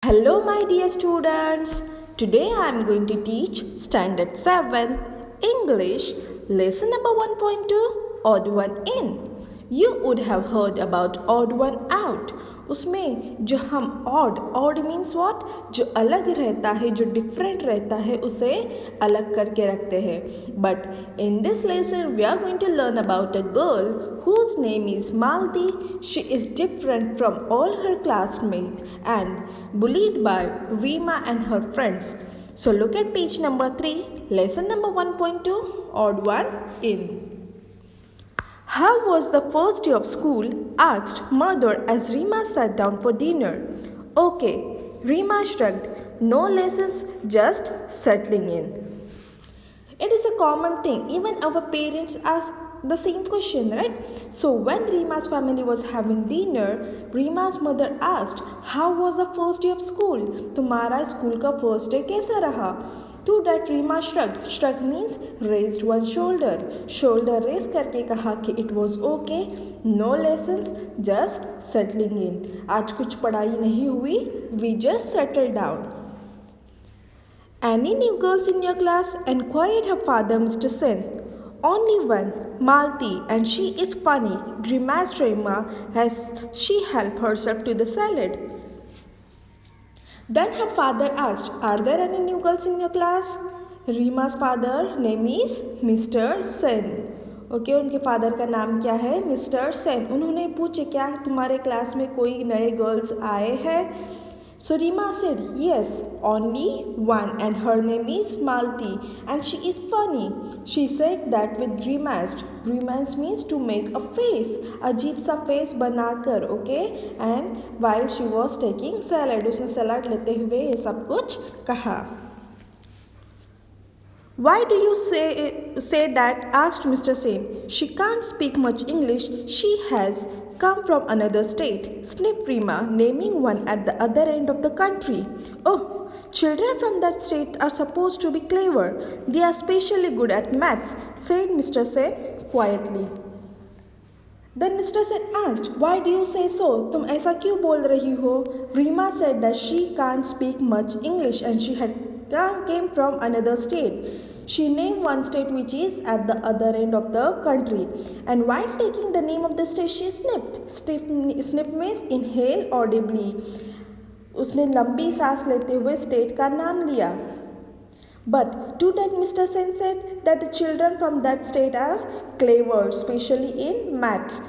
Hello, my dear students. Today I am going to teach Standard 7 English, lesson number 1.2, odd one in. You would have heard about odd one out. उसमें जो हम odd means what? जो अलग रहता है, जो different रहता है, उसे अलग करके रखते हैं. But in this lesson we are going to learn about a girl whose name is Malti. She is different from all her classmates and bullied by Rima and her friends. So look at page number 3, lesson number 1.2, odd one in. How was the first day of school? Asked mother as Rima sat down for dinner. Okay, Rima shrugged. No lessons, just settling in. It is a common thing. Even our parents ask the same question, right? So when Rima's family was having dinner, Rima's mother asked, how was the first day of school? तुम्हारा school का first day कैसा रहा? To that Rima shrugged. Shrug means raised one shoulder. Shoulder raise करके कहा कि it was okay. No lessons, just settling in. आज कुछ पढ़ाई नहीं हुई. We just settled down. Any new girls in your class? Enquired her father, Mr. Sen. Only one, Malti, and she is funny, grimaced Rima as she helped herself to the salad. Then her father asked, are there any new girls in your class? Rima's father name is Mr. Sen. Okay उनके father का नाम क्या है? Mister Sen. उन्होंने पूछे क्या तुम्हारे class में कोई नए गर्ल्स आए हैं? So Rima said, yes, only one and her name is Malti and she is funny. She said that with grimaced. Grimace means to make a face. अजीब सा face बनाकर, okay? And while she was taking salad, उसने सलाद लेते हुए ये सब कुछ कहा. Why do you say that? Asked Mr. Sen. She can't speak much English. She has come from another state, sniffed Rima, naming one at the other end of the country. Oh, children from that state are supposed to be clever. They are especially good at maths, said Mr. Sen quietly. Then Mr. Sen asked, why do you say so? तुम ऐसा क्यों बोल रही हो? Rima said that she can't speak much English and she had came from another state. She named one state which is at the other end of the country. And while taking the name of the state, she sniffed. Sniff means inhale audibly. उसने लंबी सांस लेते हुए state का नाम लिया. But to that Mr. Sen said that the children from that state are clever, especially in maths.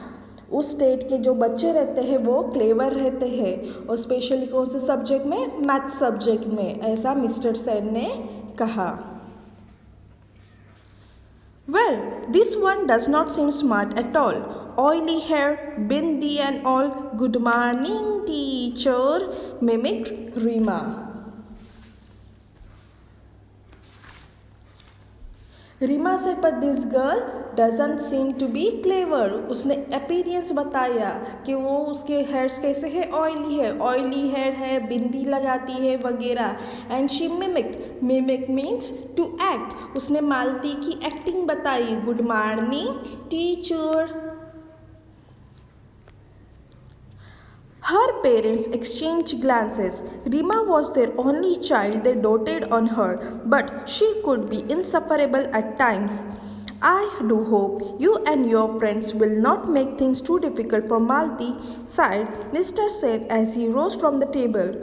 उस state के जो बच्चे रहते हैं वो क्लेवर रहते हैं और स्पेशली कौन से सब्जेक्ट में? मैथ्स सब्जेक्ट में, ऐसा मिस्टर सेन ने कहा. Well, this one does not seem smart at all. Oily hair, bindi and all. Good morning, teacher, mimicked Rima. Rima said, but this girl doesn't seem to be clever. उसने appearance बताया कि वो उसके hairs कैसे है? Oily है, oily hair है, बिंदी लगाती है वगैरह. And she mimicked. Mimic means to act. उसने मालती की acting बताई. Good morning, teacher. Her parents exchanged glances. Rima was their only child. They doted on her, but she could be insufferable at times. I do hope you and your friends will not make things too difficult for Malti, sighed Mr. Sen as he rose from the table.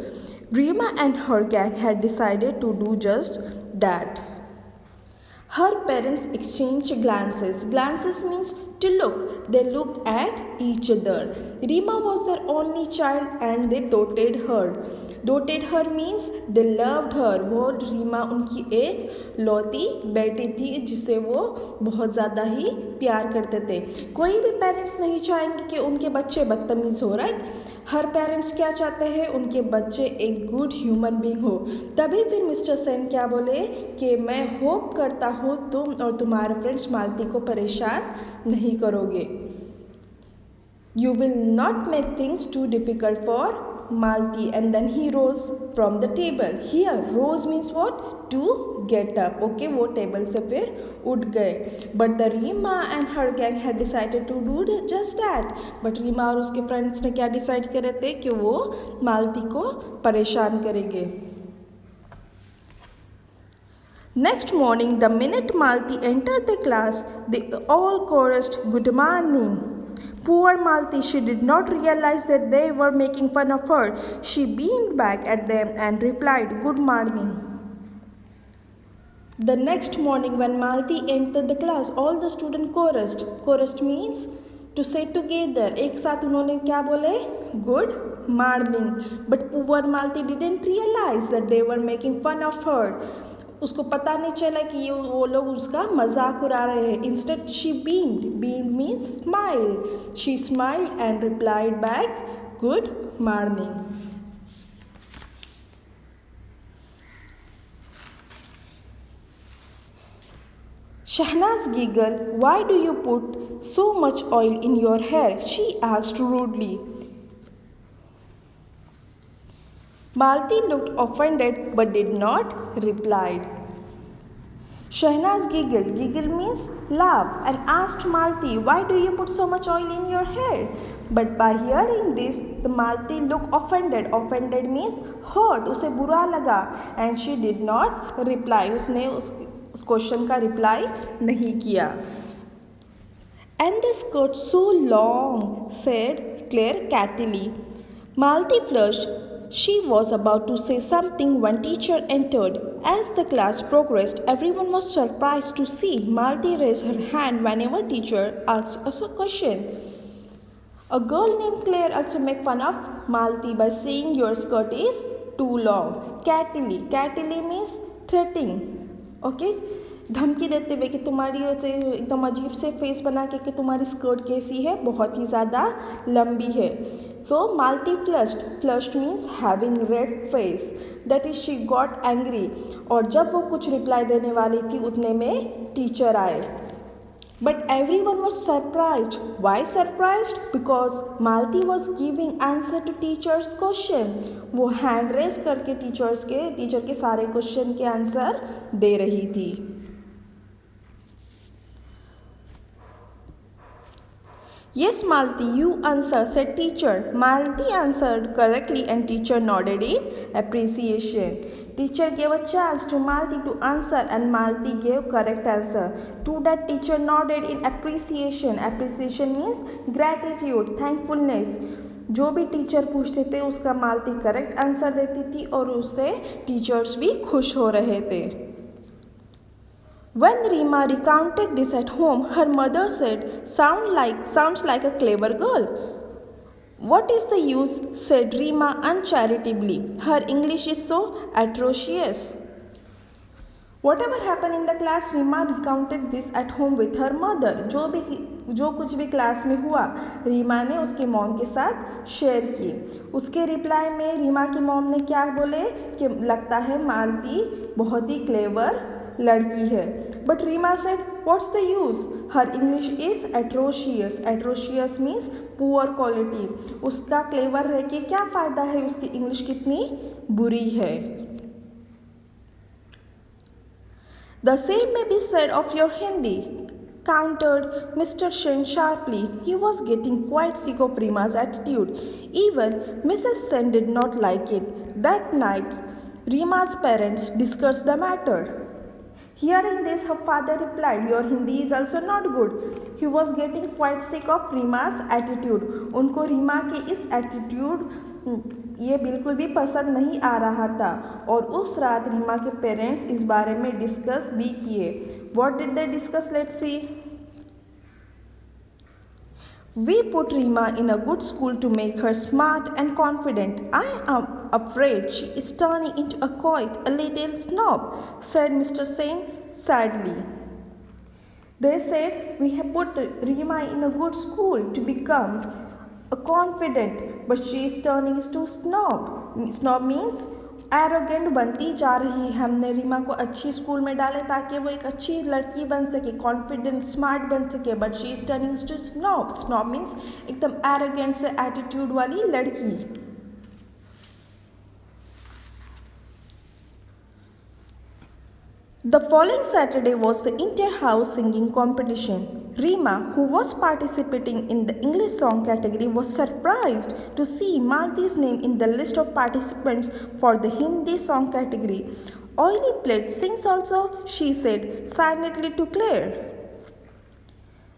Rima and her gang had decided to do just that. Her parents exchanged glances. Glances means to look. They looked at each other. Rima was their only child and they doted her. Doted her means they loved her. वो रीमा उनकी एक लौती बेटी थी जिसे वो बहुत ज़्यादा ही प्यार करते थे. कोई भी पेरेंट्स नहीं चाहेंगे कि उनके बच्चे बदतमीज़ हो, राइट? हर पेरेंट्स क्या चाहते हैं? उनके बच्चे एक गुड ह्यूमन बीइंग हो. तभी फिर मिस्टर सेन क्या बोले कि मैं होप करता हूँ तुम और तुम्हारे फ्रेंड्स मालती को परेशान नहीं करोगे. You will not make things too difficult for Malti. And then he rose from the table. Here, rose means what? to get up. Okay, वो टेबल से फिर उठ गए. But the Rima and her gang had decided to do just that. But Reema और उसके friends ने क्या decide करे थे कि वो मालती को परेशान करेंगे. Next morning, the minute Malti entered the class, they all chorused, "Good morning." Poor Malti, she did not realize that they were making fun of her. She beamed back at them and replied, "Good morning." The next morning, when Malti entered the class, all the students chorused. Chorused means to say together. एक साथ उन्होंने क्या बोले? Good morning. But poor Malti didn't realize that they were making fun of her. उसको पता नहीं चला कि ये वो लोग उसका मजाक उड़ा रहे हैं. Instead, she beamed. Beamed means smile. She smiled and replied back, "Good morning." Shahnaz giggled. "Why do you put so much oil in your hair?" she asked rudely. Malti looked offended but did not reply. Shahnaz giggled. Giggle means laugh, and asked Malti, "Why do you put so much oil in your hair?" But by hearing this, the Malti looked offended. Offended means hurt. उसे बुरा लगा. And she did not reply. उसने उस question का reply नहीं किया. And the skirt so long, said Claire catily. Malti flushed. She was about to say something when teacher entered. As the class progressed, everyone was surprised to see Malti raise her hand whenever teacher asked us a question. A girl named Claire also made fun of Malti by saying, "Your skirt is too long." Catily. Catily means threatening. Okay? धमकी देते हुए कि तुम्हारी एकदम अजीब से face बना के कि तुम्हारी स्कर्ट कैसी है, बहुत ही ज़्यादा लंबी है. So Malati flushed means having red face. That is she got angry. और जब वो कुछ रिप्लाई देने वाली थी उतने में टीचर आए. But everyone was surprised. Why surprised? Because Malti was giving answer to teacher's question. वो हैंड रेज करके टीचर के सारे क्वेश्चन के आंसर दे रही थी. "Yes, Malti, you answer," said teacher. Malti answered correctly and teacher nodded in appreciation. Teacher gave a chance to Malti to answer and Malti gave correct answer. To that teacher nodded in appreciation. Appreciation means gratitude, thankfulness. जो भी teacher पूछते थे उसका मालती correct answer देती थी और उससे teachers भी खुश हो रहे थे. When Rima recounted this at home, her mother said, "Sounds like a clever girl." "What is the use?" said Rima uncharitably. "Her English is so atrocious." Whatever happened in the class, Rima recounted this at home with her mother. जो कुछ भी class में हुआ, रीमा ने उसके mom के साथ share की. उसके रिप्लाई में रीमा की मॉम ने क्या बोले कि लगता है मालती बहुत ही क्लेवर लड़की है. But Rima said, "what's the use? Her English is atrocious." Atrocious means poor quality. उसका क्लेवर रह के क्या फ़ायदा है, उसकी इंग्लिश कितनी बुरी है. "The same may be said of your Hindi," countered Mr. Sen sharply. He was getting quite sick of Rima's attitude. Even Mrs. Sen did not like it. That night, Rima's parents discussed the matter. Hearing this, her father replied, "Your Hindi is also not good." He was getting quite sick of Rima's attitude. उनको रीमा के इस attitude ये बिल्कुल भी पसंद नहीं आ रहा था. और उस रात रीमा के पेरेंट्स इस बारे में डिस्कस भी किए. What did they discuss? Let's see. "We put Rima in a good school to make her smart and confident. I am afraid she is turning into quite a little snob," said Mr. Sen sadly. They said, "We have put Rima in a good school to become confident, but she is turning into snob." Snob means arrogant बनती जा रही है. हमने रीमा को अच्छी school में डाले ताकि वो एक अच्छी लड़की बन सके, कॉन्फिडेंट स्मार्ट बन सके. But she is turning to snob. Snob means एकदम एरोगेंट से एटीट्यूड वाली लड़की. The following Saturday was the inter-house singing competition. Rima, who was participating in the English song category, was surprised to see Malti's name in the list of participants for the Hindi song category. Oily Plate sings also, she said silently to Claire.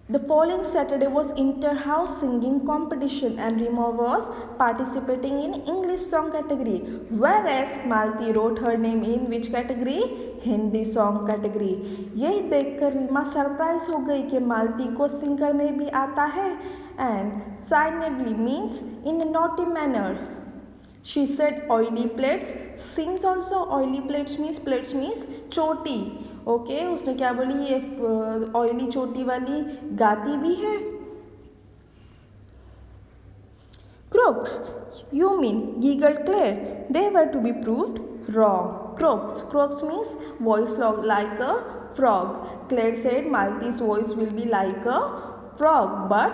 The following Saturday was inter-house singing competition and Rima was participating in English song category, whereas Malti wrote her name in which category? Hindi song category. यही देखकर Reema surprise हो गई कि मालती को सिंग करने भी आता है and silently means in a naughty manner. She said oily plates sings also. Oily plates means चोटी. ओके उसने क्या बोली, ये ऑयली चोटी वाली गाती भी है. Crooks, you mean, giggled Claire. They were to be proved wrong. Crooks means voice like a frog. Claire said Malti's voice will be like a frog, but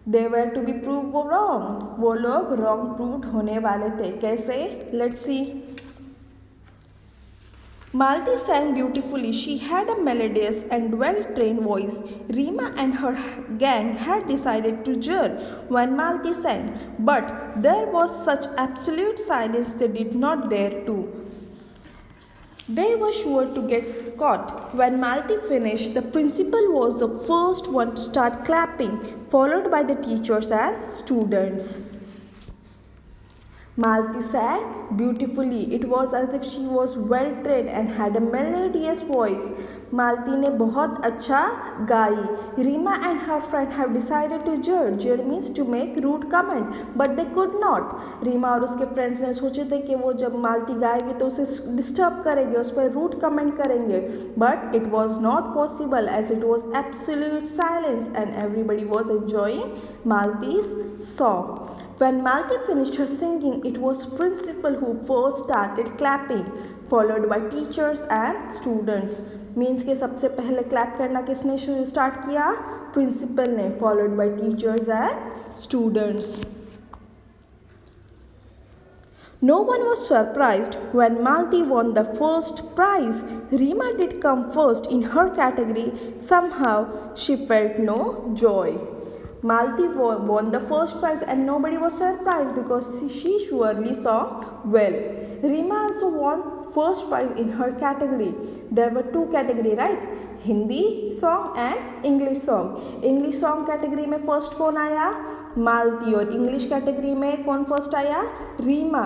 they were to be proved wrong. वो लोग wrong proved होने वाले थे. कैसे? Let's see. Malti sang beautifully. She had a melodious and well-trained voice. Rima and her gang had decided to jeer when Malti sang, but there was such absolute silence they did not dare to. They were sure to get caught. When Malti finished, the principal was the first one to start clapping, followed by the teachers and students. Malti sang beautifully. It was as if she was well trained and had a melodious voice. Malti ने बहुत अच्छा गाई. Rima and her friend have decided to jeer. Jeer means to make rude comment, but they could not. Rima और उसके friends ने सोचे थे कि वो जब मालती गाएगी तो उसे डिस्टर्ब करेंगे, उस पर rude comment करेंगे. But it was not possible as it was absolute silence and everybody was enjoying Malti's song. When Malti finished her singing, it was principal who first started clapping, followed by teachers and students. Means कि सबसे पहले clap करना किसने start किया? Principal ने, followed by teachers and students. No one was surprised when Malti won the first prize. Rima did come first in her category. Somehow she felt no joy. Malti won the first prize and nobody was surprised because she surely sang well. Rima also won first prize in her category. There were two categories, right? Hindi song and English song. English song category में first कौन आया? Malti. और English category में कौन first आया? Rima.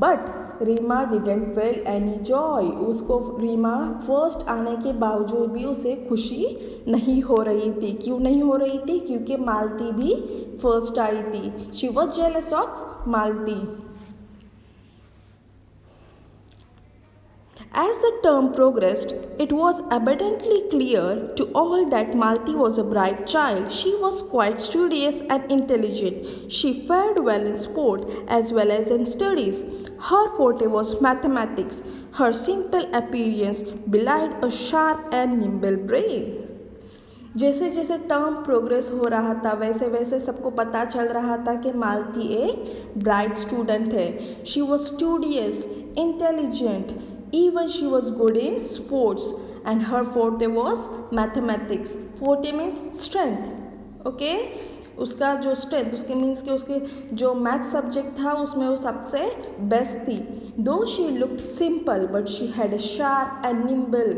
But Rima didn't feel any joy. उसको Rima first आने के बावजूद भी उसे खुशी नहीं हो रही थी. क्यों नहीं हो रही थी? क्योंकि मालती भी फर्स्ट आई थी. She was jealous of Malti. As the term progressed, it was abundantly clear to all that Malti was a bright child. She was quite studious and intelligent. She fared well in sport as well as in studies. Her forte was mathematics. Her simple appearance belied a sharp and nimble brain. जैसे जैसे term progress हो रहा था वैसे वैसे सबको पता चल रहा था कि मालती एक ब्राइट स्टूडेंट है. She was studious, intelligent. Even she was good in sports and her forte was mathematics. Forte means strength. Okay? उसका जो स्ट्रेंथ उसके मीन्स कि उसके जो मैथ सब्जेक्ट था उसमें वो सबसे बेस्ट थी. दो she looked simple but she had a sharp and nimble.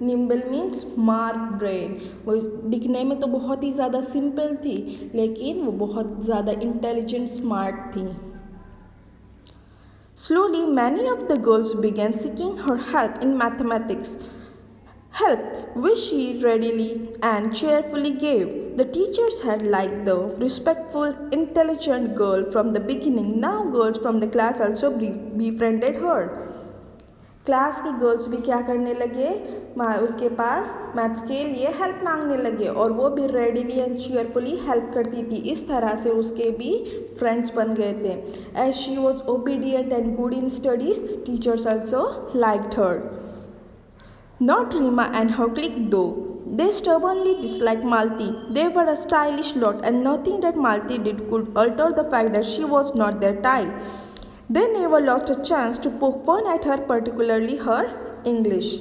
Nimble means smart brain. वो दिखने में तो बहुत ही ज़्यादा सिंपल थी लेकिन वो बहुत ज़्यादा इंटेलिजेंट स्मार्ट थी. Slowly, many of the girls began seeking her help in mathematics, help which she readily and cheerfully gave. The teachers had liked the respectful, intelligent girl from the beginning. Now girls from the class also befriended her. Class की girls भी क्या करने लगे? उसके पास maths के लिए help मांगने लगे और वो भी रेडीली एंड चीयरफुली हेल्प करती थी. इस तरह से उसके भी फ्रेंड्स बन गए थे. As she was obedient and good in studies, teachers also liked her. Not Rima and her clique though. They stubbornly disliked Malti. They were a stylish lot and nothing that Malti did could alter the fact that she was not their type. They never lost a chance to poke fun at her, particularly her English.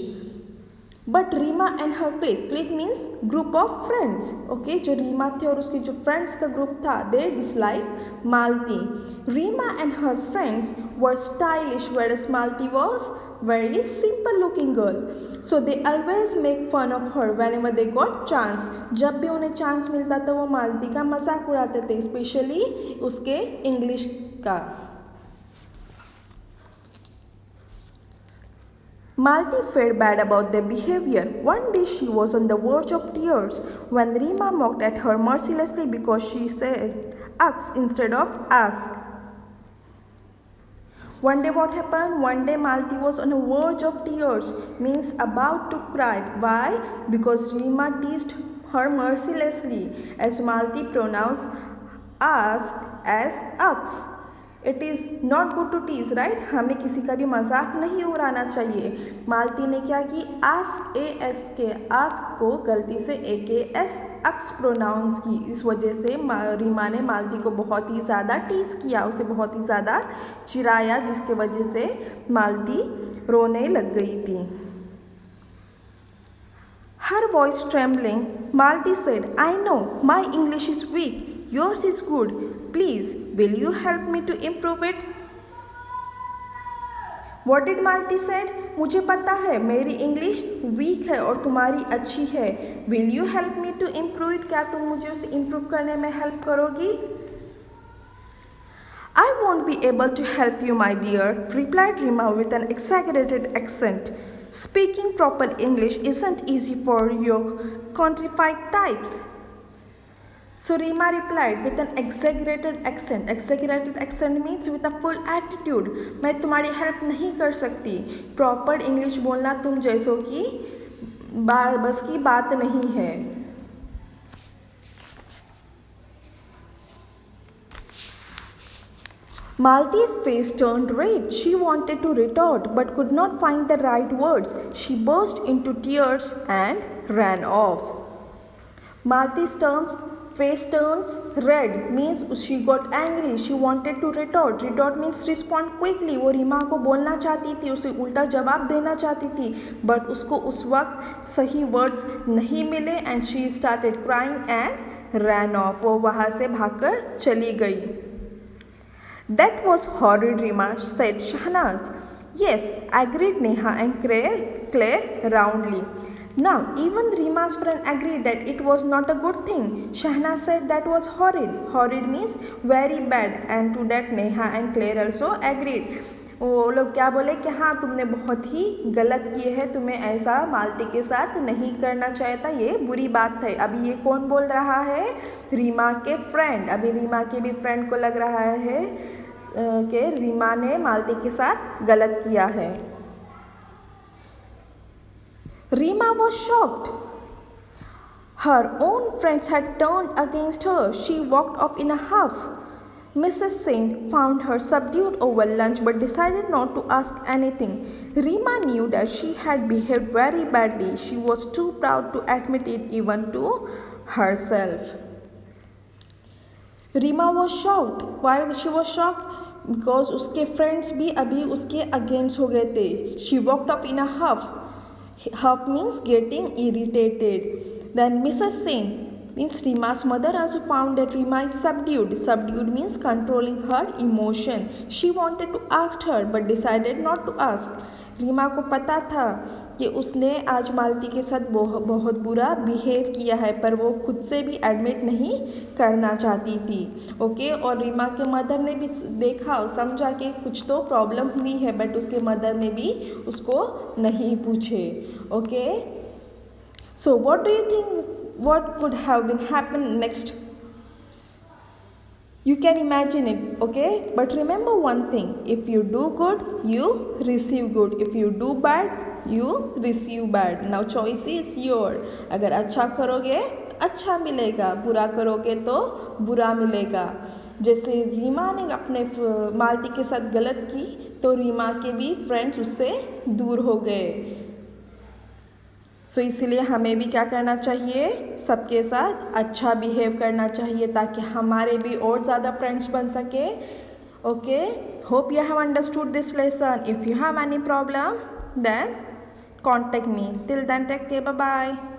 But Rima and her clique means group of friends. Okay, जो रीमा थे और उसके जो friends का group था, they dislike Malati. Reema and her friends were stylish whereas Malati was very simple looking girl. So they always make fun of her whenever they got chance. जब भी उन्हें चांस मिलता था वो मालती का मजाक उड़ाते थे, स्पेशली उसके इंग्लिश का. Malti felt bad about their behavior. One day she was on the verge of tears when Rima mocked at her mercilessly because she said ask instead of ask. One day what happened? One day Malti was on the verge of tears, means about to cry. Why? Because Rima teased her mercilessly, as Malti pronounced ask as ask. It is not good to tease, right. हमें किसी का भी मजाक नहीं उड़ाना चाहिए. मालती ने क्या की, आस्क एस के आस्क को गलती से ए के एस अक्स प्रोनाउंस की. इस वजह से रीमा ने मालती को बहुत ही ज़्यादा टीज किया, उसे बहुत ही ज़्यादा चिढ़ाया, जिसके वजह से मालती रोने लग गई थी. Her voice trembling, Malti said, I know my English is weak, yours is good, please will you help me to improve it. What did Malti said? मुझे पता है मेरी इंग्लिश वीक है और तुम्हारी अच्छी है. Will you help me to improve it? क्या तुम मुझे उसे इम्प्रूव करने में हेल्प करोगी? I won't be able to help you, my dear, replied Rima with an exaggerated accent. Speaking proper English isn't easy for your countrified types. So Rima replied with an exaggerated accent. Exaggerated accent means with a full attitude. मैं तुम्हारी help नहीं कर सकती. Proper English बोलना तुम जैसों की बस की बात नहीं है. Malti's face turned red. She wanted to retort but could not find the right words. She burst into tears and ran off. Malti's face turns red means she got angry. She wanted to retort. Retort means respond quickly. वो रीमा को बोलना चाहती थी, उसे उल्टा जवाब देना चाहती थी, बट उसको उस वक्त सही वर्ड्स नहीं मिले and she started crying and ran off. वो वहाँ से भागकर चली गई. That was horrid, Rima, said Shahnaz. Yes, agreed Neha and Claire roundly. Now, even Rima's friend agreed that it was not a good thing. Shahnaz said that was horrid. Horrid means very bad, and to that Neha and Claire also agreed. वो लोग क्या बोले कि हाँ तुमने बहुत ही गलत किए है, तुम्हें ऐसा मालती के साथ नहीं करना चाहिए था, ये बुरी बात है. अभी ये कौन बोल रहा है? रीमा के फ्रेंड. अभी रीमा के भी फ्रेंड को लग रहा है कि रीमा ने मालती के साथ गलत किया है. Rima was shocked. Her own friends had turned against her. She walked off in a huff. Mrs. Saint found her subdued over lunch but decided not to ask anything. Rima knew that she had behaved very badly. She was too proud to admit it even to herself. Rima was shocked. Why she was shocked? Because उसके friends भी अभी उसके against हो गए थे. She walked off in a huff. Huff means getting irritated. Then Mrs. Saint means Rima's mother also found that Rima is subdued. Subdued means controlling her emotion. She wanted to ask her but decided not to ask. Reema को पता था कि उसने आज मालती के साथ बहुत बुरा बिहेव किया है, पर वो खुद से भी एडमिट नहीं करना चाहती थी. ओके, और रीमा के मदर ने भी देखा और समझा कि कुछ तो प्रॉब्लम हुई है, बट उसके मदर ने भी उसको नहीं पूछे. Okay, so what do you think what could have been happen next? You can imagine it, okay? But remember one thing, if you do good, you receive good. If you do bad, you receive bad. Now choice is your. अगर अच्छा करोगे अच्छा मिलेगा, बुरा करोगे तो बुरा मिलेगा. जैसे रीमा ने अपने मालती के साथ गलत की तो रीमा के भी फ्रेंड्स उससे दूर हो गए. सो इसीलिए हमें भी क्या करना चाहिए, सबके साथ अच्छा बिहेव करना चाहिए ताकि हमारे भी और ज़्यादा फ्रेंड्स बन सके. Okay, hope you have understood this lesson. If you have any problem then contact me. Till then, take care. Bye bye.